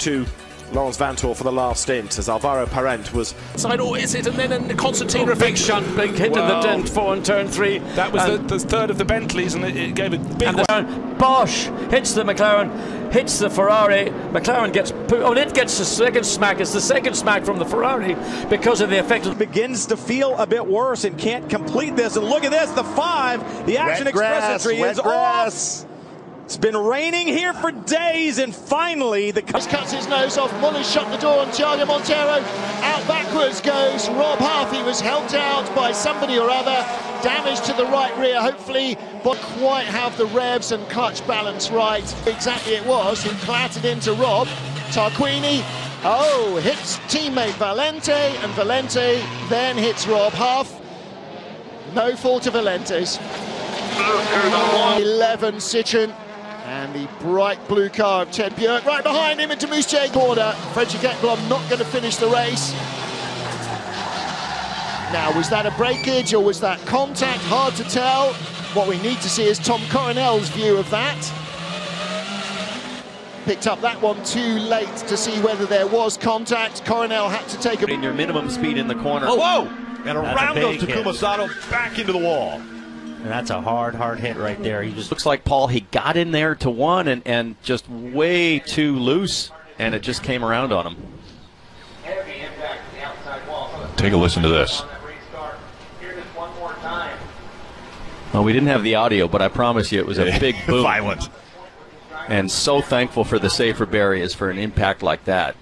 to Laurens Vanthoor for the last stint as Alvaro Parent was side. Oh, is it? And then Constantine big shunt, big hit in the dent 4 and turn 3. That was the third of the Bentleys, and it gave a big one. Bosch hits the McLaren, hits the Ferrari. McLaren gets it gets the second smack. It's the second smack from the Ferrari because of the effect. Begins to feel a bit worse and can't complete this. And look at this, the 5, the Action Express entry is off. It's been raining here for days, and finally the cuts his nose off. Muller's shut the door on Thiago Monteiro. Out backwards goes Rob Half. He was helped out by somebody or other. Damage to the right rear, hopefully, but quite have the revs and clutch balance right. Exactly it was who clattered into Rob. Tarquini, hits teammate Valente, and Valente then hits Rob Half. No fault of Valente's. 11 Citroen. And the bright blue car of Ted Björk right behind him into Moose J. Border. Frederick Ekblom not going to finish the race. Now, was that a breakage or was that contact? Hard to tell. What we need to see is Tom Coronel's view of that. Picked up that one too late to see whether there was contact. Coronel had to take a... In your minimum speed in the corner. Oh, whoa! And around goes Takuma Sato back into the wall. And that's a hard hit right there. He just looks like Paul. He got in there to one and just way too loose, and it just came around on him. Take a listen to this. Well, we didn't have the audio, but I promise you it was a big boom. Violent. And so thankful for the safer barriers for an impact like that.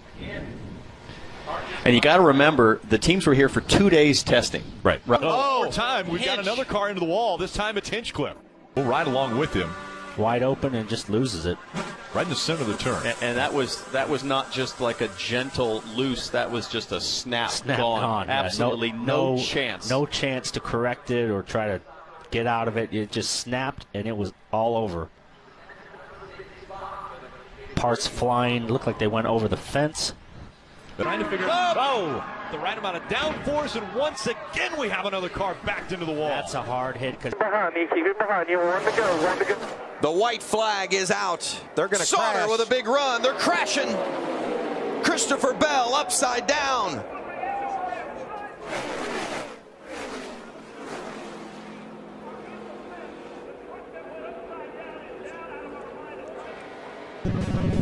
And you got to remember, the teams were here for 2 days testing. Right. Oh, more time. We've got another car into the wall. This time it's Hinchcliffe. We'll ride along with him. Wide open and just loses it. Right in the center of the turn. And that was not just like a gentle loose. That was just a snap gone. Absolutely no chance. No chance to correct it or try to get out of it. It just snapped and it was all over. Parts flying. Looked like they went over the fence. Trying to figure out the right amount of downforce, and once again we have another car backed into the wall. That's a hard hit. Behind you, one to go. The white flag is out. They're going to Sauter with a big run. They're crashing. Christopher Bell upside down.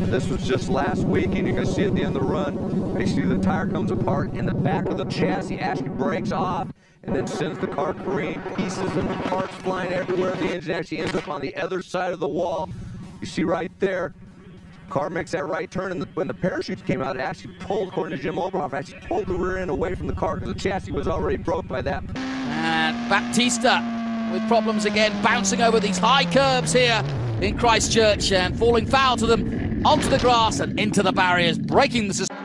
This was just last week, and you're going to see at the end of the run, basically the tire comes apart in the back of the chassis, actually breaks off, and then sends the car careening, pieces and parts flying everywhere. The engine actually ends up on the other side of the wall. You see right there, car makes that right turn, and when the parachutes came out, it actually pulled, according to Jim Oberhoff, actually pulled the rear end away from the car because the chassis was already broke by that. And Baptista with problems again, bouncing over these high curbs here in Christchurch and falling foul to them onto the grass and into the barriers, breaking the system.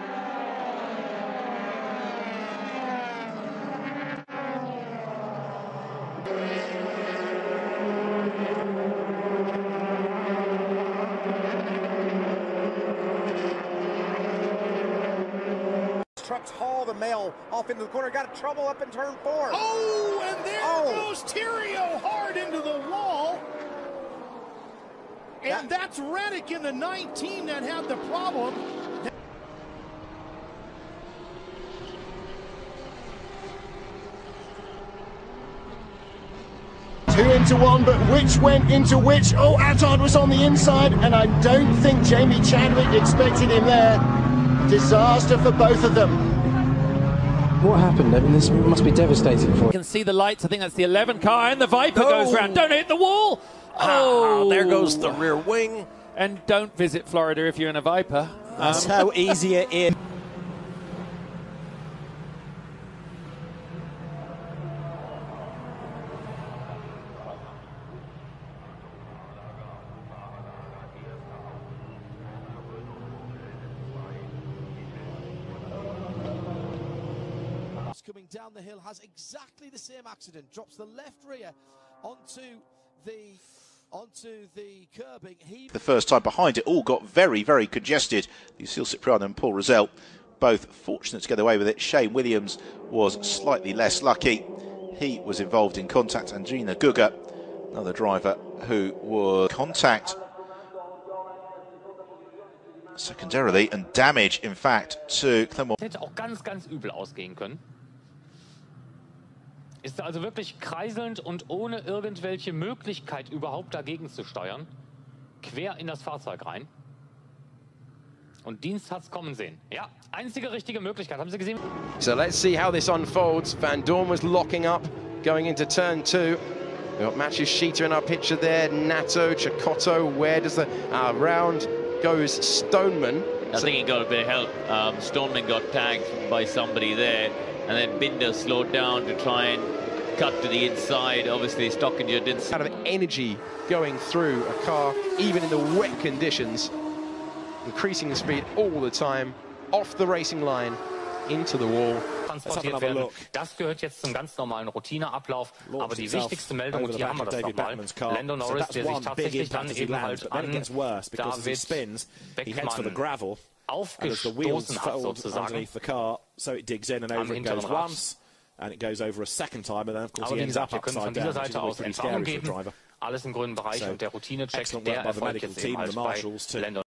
Trucks haul the male off into the corner, got trouble up in turn 4. Oh, and there goes Thierio hard into the wall. And that's Reddick in the 19 that had the problem. 2 into 1, but which went into which? Oh, Attard was on the inside, and I don't think Jamie Chadwick expected him there. Disaster for both of them. What happened? I mean, this must be devastating for You can see the lights. I think that's the 11 car, and the Viper goes round. Don't hit the wall. Oh, there goes the rear wing. And don't visit Florida if you're in a Viper. That's how easy it is. Coming down the hill has exactly the same accident, drops the left rear onto the curbing. The first time behind it all got very, very congested. Lucille Cipriano and Paul Rosell both fortunate to get away with it. Shane Williams was slightly less lucky. He was involved in contact. And Gina Guga, another driver who was contact. secondarily, and damage, in fact, to Clement. Hätte auch ganz, ganz übel ausgehen können. Ist also wirklich kreiselnd und ohne irgendwelche Möglichkeit überhaupt dagegen zu steuern, quer in das Fahrzeug rein. Und Dienst hat's kommen sehen. Ja, einzige richtige Möglichkeit. Haben Sie gesehen? So let's see how this unfolds. Van Dorn was locking up, going into turn 2. We've got Matsushita in our picture there. Nato, Chicotto. Where does the round goes? Stoneman. I think he got a bit of help. Stoneman got tagged by somebody there, and then Binder slowed down to try and cut to the inside. Obviously, Stockinger didn't. Out of energy going through a car, even in the wet conditions, increasing the speed all the time, off the racing line, into the wall. Transportiert werden. Das gehört jetzt zum ganz normalen Routineablauf. Aber die wichtigste Meldung, und hier haben wir das nochmal, Lando Norris, der sich tatsächlich dann eben halt an David Beckmann aufgestoßen hat, sozusagen. Am hinteren Rad. And it goes over a second time, and then of course Aber he wie ends gesagt, up wir können von dieser Seite aus Entwarnung geben. driver. Alles im grünen Bereich, und der Routinecheck, der erfolgt jetzt eben halt bei Lando.